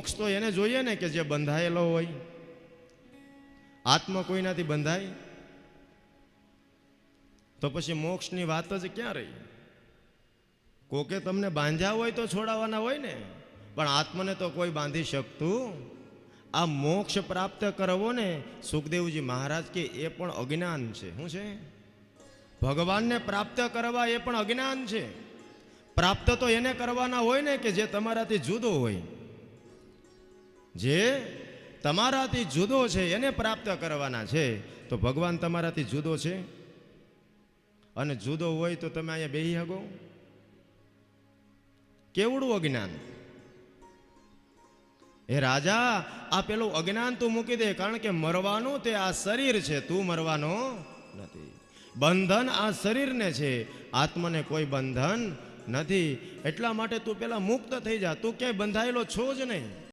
મોક્ષ તો એને જોઈએ ને કે જે બંધાયેલો હોય. આત્મા કોઈનાથી બંધાય તો પછી મોક્ષની વાત જ ક્યાં રહી? કોકે તમને બાંધ્યા હોય તો છોડાવવાના હોય ને, પણ આત્માને તો કોઈ બાંધી શકતું. આ મોક્ષ પ્રાપ્ત કરવો ને, સુખદેવજી મહારાજ કે એ પણ અજ્ઞાન છે. શું છે? ભગવાનને પ્રાપ્ત કરવા એ પણ અજ્ઞાન છે. પ્રાપ્ત તો એને કરવાના હોય ને કે જે તમારાથી જુદો હોય. જે તમારાથી જુદો છે એને પ્રાપ્ત કરવાના છે. તો ભગવાન તમારાથી જુદો છે? અને જુદો હોય તો તમે અહીંયા બેહી શકો? કેવડું અજ્ઞાન! હે રાજા, આ પેલું અજ્ઞાન તું મૂકી દે, કારણ કે મરવાનું તે આ શરીર છે, તું મરવાનો નથી. બંધન આ શરીરને છે, આત્માને કોઈ બંધન નથી. એટલા માટે તું પેલા મુક્ત થઈ જા. તું ક્યાંય બંધાયેલો છો જ નહીં.